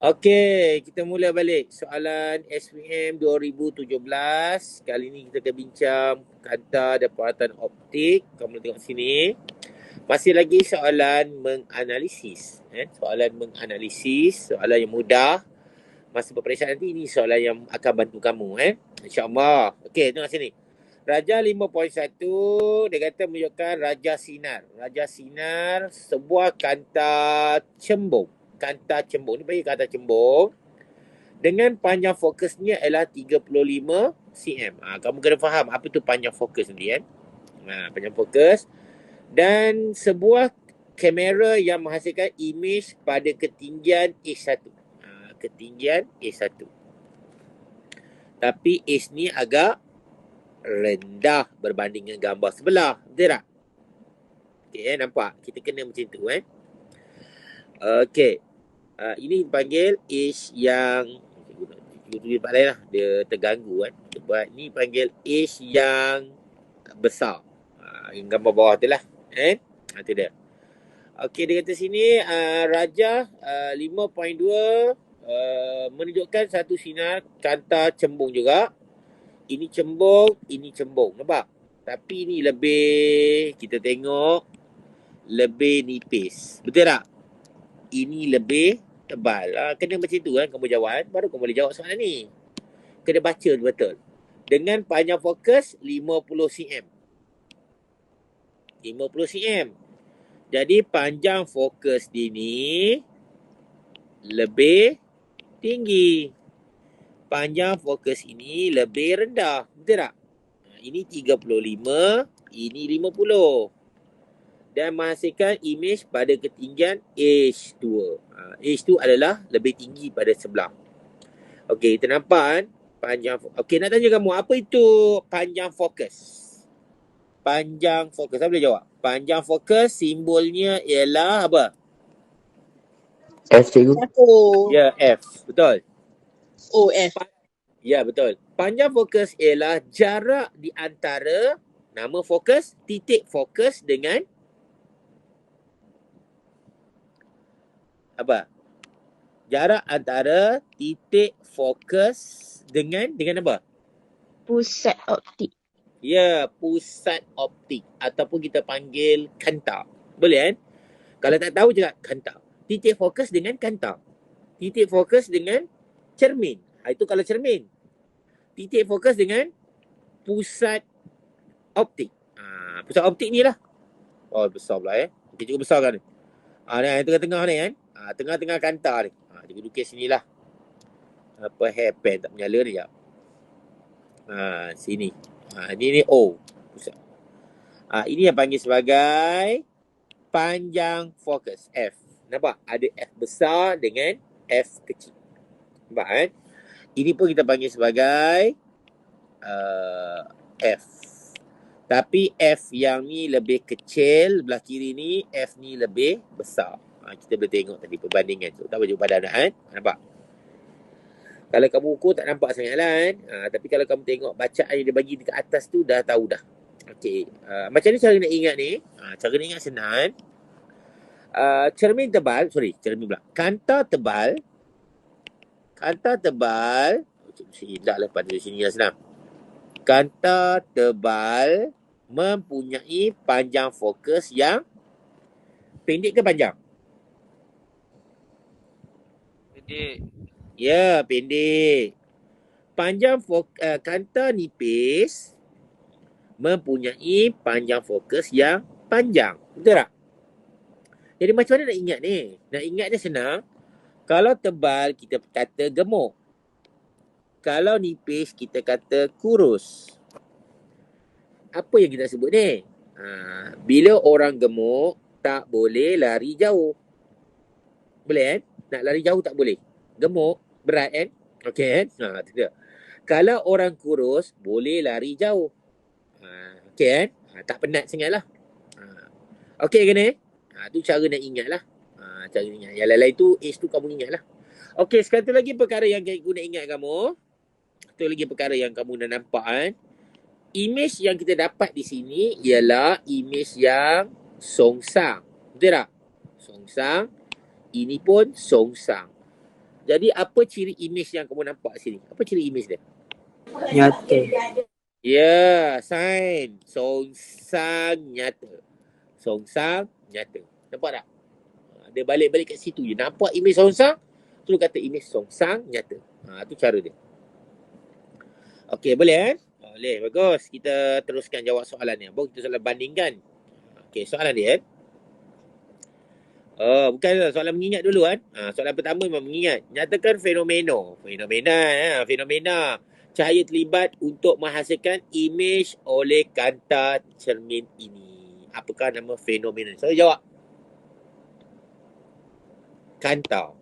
Okey, kita mula balik soalan SPM 2017. Kali ni kita akan bincang kanta dan peralatan optik. Kamu tengok sini. Masih lagi soalan menganalisis. Soalan menganalisis, soalan yang mudah. Masa peperiksaan nanti ini soalan yang akan bantu kamu. InsyaAllah. Okey, tengok sini. Raja 5.1, dia kata menunjukkan Raja Sinar. Raja Sinar, sebuah kanta cembung. Kanta cembung, ni bagi kanta cembung. Dengan panjang fokusnya ialah 35 cm. Kamu kena faham apa tu panjang fokus nanti kan. Panjang fokus. Dan sebuah kamera yang menghasilkan imej pada ketinggian H1. Ketinggian H1. Tapi H ni agak rendah berbanding dengan gambar sebelah. Betul tak? Okay, nampak? Kita kena macam tu Okay. Ini dipanggil H yang tempat lain lah. Dia terganggu kan. Sebab ni panggil H yang besar. Gambar bawah tu lah. Itu dia. Okey, dia kata sini Raja 5.2 menunjukkan satu sinar kanta cembung juga. Ini cembung, ini cembung. Nampak? Tapi ini lebih, kita tengok, lebih nipis. Betul tak? Ini lebih tebal. Kena macam tu kan kamu jawab. Baru kamu boleh jawab soalan ni. Kena baca betul. Dengan panjang fokus 50 cm. 50 cm. Jadi panjang fokus ini lebih tinggi. Panjang fokus ini lebih rendah. Betul tak? Ini 35, ini 50. Dan menghasilkan imej pada ketinggian H2. H2 adalah lebih tinggi pada sebelah. Okey, kita nampak kan? Panjang. Okey, nak tanya kamu, apa itu panjang fokus? Panjang fokus, saya boleh jawab. Panjang fokus simbolnya ialah apa? F, cikgu. Ya, F. Betul. F. Ya, betul. Panjang fokus ialah jarak di antara nama fokus, titik fokus dengan apa? Jarak antara titik fokus dengan apa? Pusat optik. Ya, pusat optik ataupun kita panggil kanta. Boleh kan? Kalau tak tahu cakap kanta. Titik fokus dengan kanta. Titik fokus dengan cermin. Itu kalau cermin. Titik fokus dengan pusat optik. Pusat optik ni lah. Oh, besar pula Okey, cukup besar kan ni. Ni tengah-tengah ni kan. Tengah-tengah kanta ni. Cikgu lukis sini lah. Apa hairpin tak menyala ni jap. Sini. Ni O. Pusat. Ini yang panggil sebagai panjang fokus. F. Nampak? Ada F besar dengan F kecil. Nampak kan? Ini pun kita panggil sebagai F. Tapi F yang ni lebih kecil, belah kiri ni, F ni lebih besar. Kita boleh tengok tadi perbandingan tu. Tak baju badan kan? Nampak? Kalau kamu ukur tak nampak sangat lah kan? Tapi kalau kamu tengok bacaan yang dia bagi dekat atas tu, dah tahu dah. Okey. Macam ni cara nak ingat ni? Cara nak ingat senang. Cermin tebal, cermin pula. Kanta tebal. Tak lah pada sini lah senang. Kanta tebal mempunyai panjang fokus yang pendek ke panjang? Pendek. Ya, pendek. Panjang kanta nipis mempunyai panjang fokus yang panjang. Betul tak? Jadi macam mana nak ingat ni? Nak ingat dia senang. Kalau tebal, kita kata gemuk. Kalau nipis, kita kata kurus. Apa yang kita sebut ni? Bila orang gemuk, tak boleh lari jauh. Boleh kan? Nak lari jauh tak boleh. Gemuk, berat kan? Okey kan? Itu dia. Kalau orang kurus, boleh lari jauh. Okey kan? Tak penat sangat lah. Okey ke ni? Tu cara nak ingat lah. Cara ingat. Yang lain-lain tu, age tu kamu ingat lah. Okey, sekali lagi perkara yang cikgu nak ingat kamu. Satu lagi perkara yang kamu dah nampak kan. Imej yang kita dapat di sini ialah imej yang songsang. Betul tak? Songsang. Ini pun songsang. Jadi apa ciri image yang kamu nampak sini? Apa ciri image dia? Nyata. Ya, sign. Songsang nyata. Songsang nyata. Nampak tak? Dia balik-balik kat situ je. Nampak image songsang, terus kata image songsang nyata. Tu cara dia. Okey, boleh kan? Boleh, bagus. Kita teruskan jawab soalan ni. Baru kita soalan bandingkan. Okey, soalan dia kan? Oh, bukan soalan mengingat dulu kan? Soalan pertama memang mengingat. Nyatakan fenomena cahaya terlibat untuk menghasilkan imej oleh kanta cermin ini. Apakah nama fenomena? So, jawab. Kanta.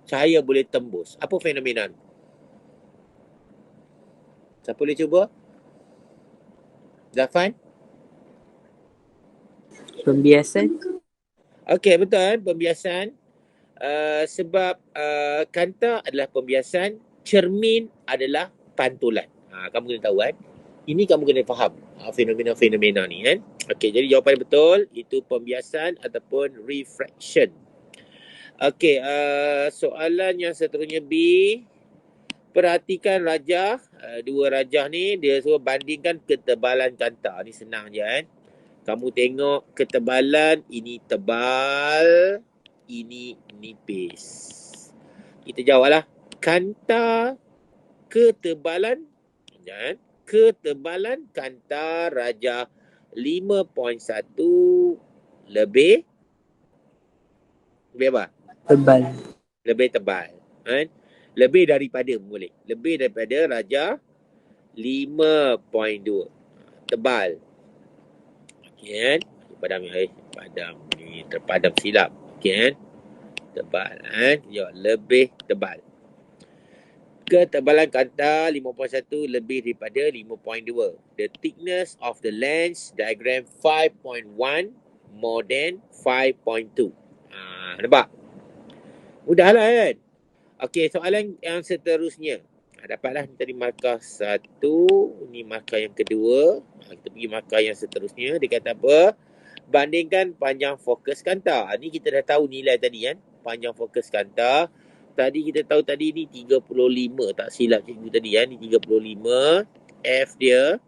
Cahaya boleh tembus. Apa fenomena? Siapa boleh cuba? Zafan? Pembiasan. Okey, betul kan? Pembiasan. Sebab kanta adalah pembiasan, cermin adalah pantulan. Kamu kena tahu kan? Ini kamu kena faham fenomena-fenomena ni kan. Okey, jadi jawapan betul itu pembiasan ataupun refraction. Okey, soalan yang seterusnya B. Perhatikan rajah, dua rajah ni dia suruh bandingkan ketebalan kanta. Ni senang je kan. Kamu tengok ketebalan, ini tebal, ini nipis. Kita jawablah. Kanta ketebalan, kan? Ketebalan kanta rajah 5.1 lebih apa? Tebal. Lebih tebal. Kan? Lebih daripada boleh. Lebih daripada rajah 5.2. Tebal. Okey kan? Padam ni terpadam silap. Okey kan? Tebal kan? Lebih tebal. Ketebalan kanta 5.1 lebih daripada 5.2. The thickness of the lens diagram 5.1 more than 5.2. Nampak? Mudahlah kan? Okey, soalan yang seterusnya. Dapatlah tadi markah 1. Ini markah yang kedua. Kita pergi markah yang seterusnya. Dia kata apa? Bandingkan panjang fokus kanta. Ni kita dah tahu nilai tadi kan? Panjang fokus kanta. Tadi kita tahu tadi ni 35. Tak silap cikgu tadi kan? Ni 35. F dia.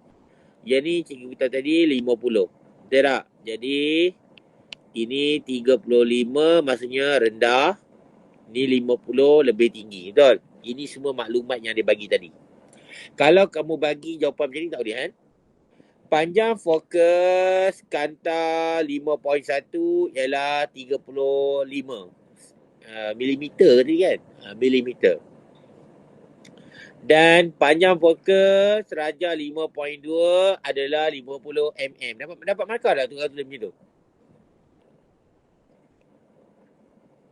Yang ni cikgu kita tadi 50. Betul tak? Jadi ini 35 maksudnya rendah. Ni 50 lebih tinggi. Betul? Ini semua maklumat yang dia bagi tadi. Kalau kamu bagi jawapan macam ni tak boleh kan? Panjang fokus kanta 5.1 ialah 35 milimeter tadi kan? Milimeter. Dan panjang fokus rajah 5.2 adalah 50 mm. Dapat markah dah tu macam tu?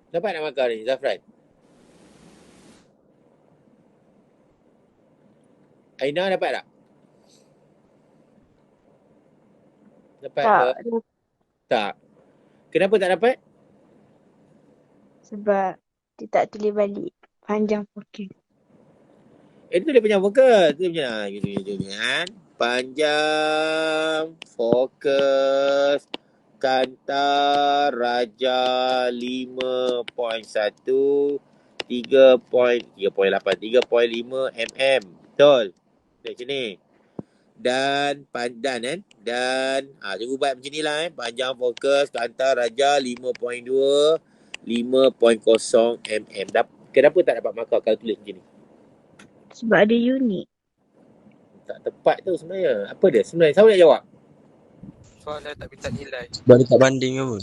Dapat nak markah ni, Zafran? Aina dapat tak? Dapat Tak, ke? Tak. Kenapa tak dapat? sebab dia tak tulis balik panjang fokus. Itu dia panjang fokus. Itu macam gitu kan. Panjang fokus kanta rajah 5.1 3.5 mm. Betul. Macam ni. Dan pandan kan. Dan cikgu buat macam ni lah Panjang fokus kanta rajah 5.2 5.0 mm. Kenapa tak dapat markah kalau tulis macam ni? Sebab ada unit. Tak tepat tu sebenarnya. Apa dia sebenarnya? Siapa nak jawab? Soalan tak minta nilai. Sebab dia tak banding apa?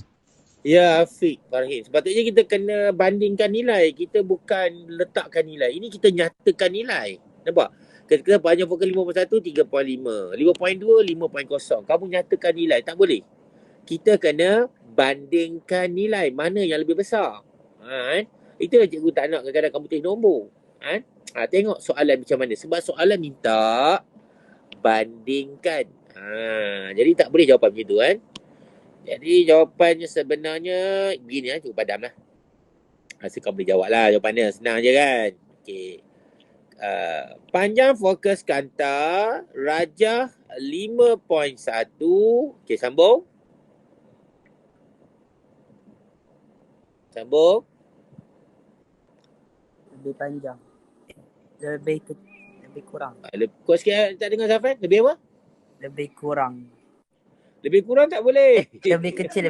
Ya, Afiq Farhin. Sepatutnya kita kena bandingkan nilai. Kita bukan letakkan nilai. Ini kita nyatakan nilai. Nampak? Kita panjang fokus 5.1, 3.5. 5.2, 5.0. Kamu nyatakan nilai. Tak boleh. Kita kena bandingkan nilai. Mana yang lebih besar. Kan? Itulah cikgu tak nak kadang-kadang kamu tulis nombor. Kan? Tengok soalan macam mana. Sebab soalan minta bandingkan. Jadi tak boleh jawapan macam tu kan. Jadi jawapannya sebenarnya begini lah, cukup padam lah. Rasa kau boleh jawab lah jawapannya. Senang je kan. Okey. Panjang fokus kanta rajah 5.1. Okey, sambung. Sambung. Lebih panjang. Lebih kurang. Kau sikit tak dengar Safan? Lebih apa? Lebih kurang. Lebih kurang tak boleh. Lebih kecil.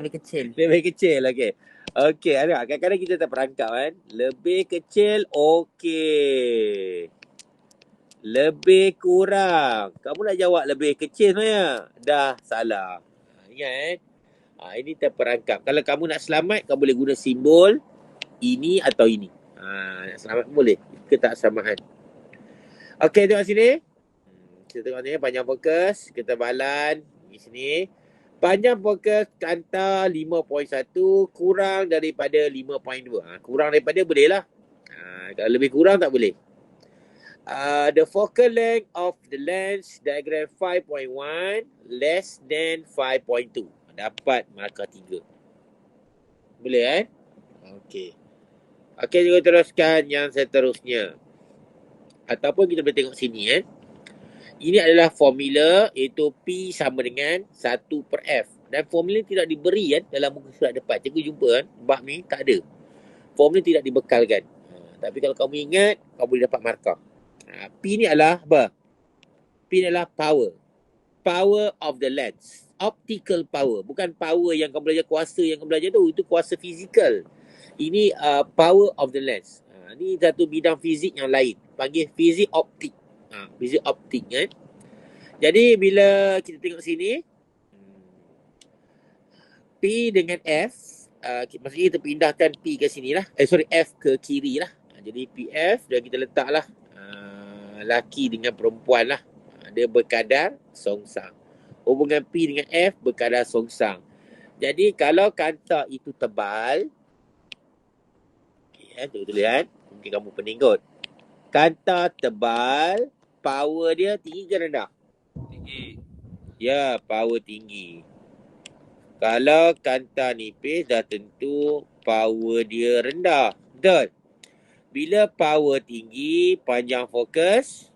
Lebih kecil, okey. Okey, ada. Kadang-kadang kita terperangkap kan. Lebih kecil, okey. Lebih kurang. Kamu nak jawab lebih kecil sebenarnya. Dah salah. Ingat ini terperangkap. Kalau kamu nak selamat, kamu boleh guna simbol ini atau ini. Nak selamat pun boleh. Ke tak samahan. Okey, tengok sini. Kita tengok ni, panjang fokus. Ketebalan di sini. Panjang fokus kanta 5.1 kurang daripada 5.2. Kurang daripada boleh lah. Kalau lebih kurang tak boleh. The focal length of the lens diagram 5.1 less than 5.2. Dapat markah 3. Boleh kan? Okey. Okey, kita teruskan yang seterusnya. Ataupun kita boleh tengok sini kan. Ini adalah formula, iaitu P sama dengan 1/F. Dan formula tidak diberi kan dalam muka surat depan. Cikgu jumpa kan, bab ni tak ada. Formula tidak dibekalkan. Tapi kalau kamu ingat, kamu boleh dapat markah. P ni adalah apa? P ni adalah power. Power of the lens. Optical power. Bukan power yang kamu belajar, kuasa yang kamu belajar tu. Itu kuasa fizikal. Ini power of the lens. Ini satu bidang fizik yang lain. Panggil fizik optik. Fizik optik kan. Jadi bila kita tengok sini, P dengan F, maksudnya kita pindahkan P ke sini lah. F ke kiri lah. Jadi PF dan kita letaklah laki dengan perempuan lah. Dia berkadar songsang. Hubungan P dengan F berkadar songsang. Jadi kalau kanta itu tebal, betul-betul lihat. Mungkin kamu pening kot. Kanta tebal, power dia tinggi ke rendah? Tinggi. Ya, power tinggi. Kalau kanta nipis, dah tentu power dia rendah. Betul? Bila power tinggi, panjang fokus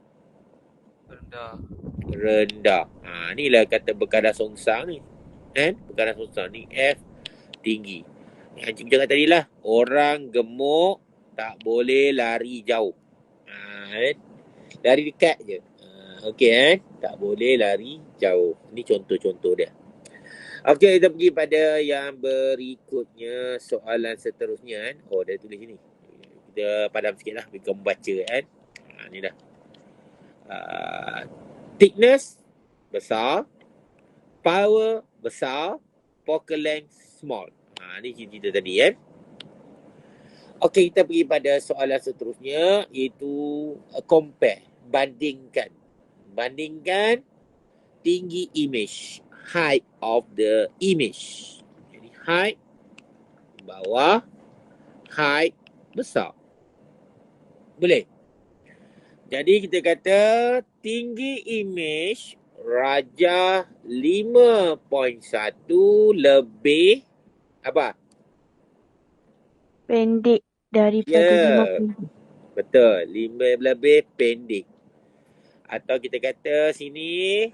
rendah. Inilah kata berkadar songsang ni. Berkadar songsang ni F tinggi. Yang cikgu cakap tadi lah, orang gemuk tak boleh lari jauh. Lari dekat je. Okey tak boleh lari jauh. Ini contoh-contoh dia. Okey, kita pergi pada yang berikutnya, soalan seterusnya kan. Dia tulis sini. Kita padam sikit lah, kita membaca kan. Ni dah. Thickness besar, power besar, focal length small. Ni cerita tadi kan. Okey, kita pergi pada soalan seterusnya, iaitu compare, bandingkan. Bandingkan tinggi image, height of the image. Jadi height bawah, height besar. Boleh? Jadi kita kata tinggi image rajah 5.1 lebih apa? Pendek daripada 50. Betul. 5 lebih pendek. Atau kita kata sini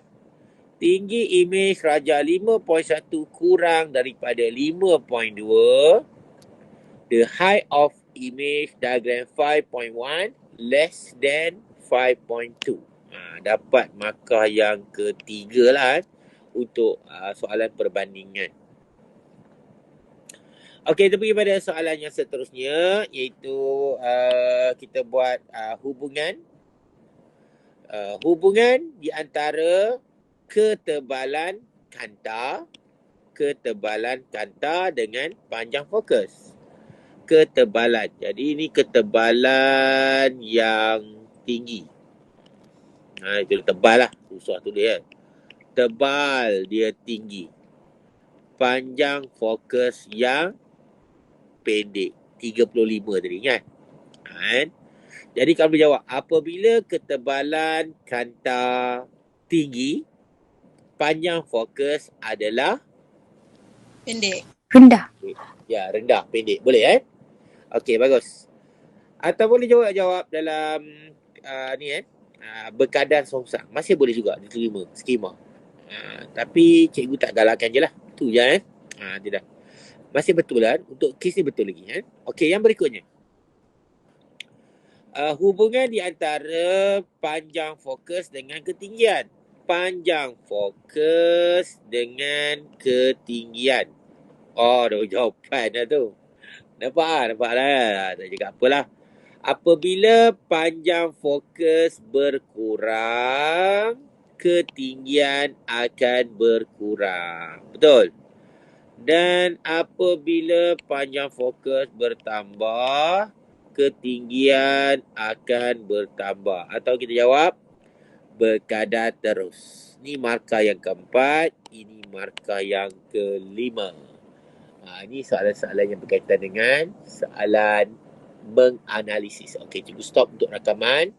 tinggi image rajah 5.1 kurang daripada 5.2. The height of image diagram 5.1 less than 5.2. Dapat markah yang ketiga lah untuk soalan perbandingan. Okey, kita pergi pada soalan yang seterusnya, iaitu kita buat hubungan di antara ketebalan kanta dengan panjang fokus. Ketebalan. Jadi ini ketebalan yang tinggi. Itu tebal lah. Susah tu dia. Tebal dia tinggi. Panjang fokus yang pendek. 35 tadi ingat. Jadi kamu jawab, apabila ketebalan kanta tinggi, panjang fokus adalah Pendek. Rendah. Ya, rendah, pendek. Boleh Okey, bagus. Atau boleh jawab dalam berkadar songsang. Masih boleh juga diterima skema. Tapi cikgu tak galakkan je lah. Itu je tidak. Masih betul lah. Untuk kes ni betul lagi Okey, yang berikutnya. hubungan di antara panjang fokus dengan ketinggian. Panjang fokus dengan ketinggian. Oh, dah jawapan dah tu. Nampak lah. Tak cakap apalah. Apabila panjang fokus berkurang, ketinggian akan berkurang. Betul? Dan apabila panjang fokus bertambah, ketinggian akan bertambah. Atau kita jawab, berkadar terus. Ini markah yang keempat, ini markah yang kelima. Ini soalan-soalan yang berkaitan dengan soalan menganalisis. Okey, cikgu stop untuk rakaman.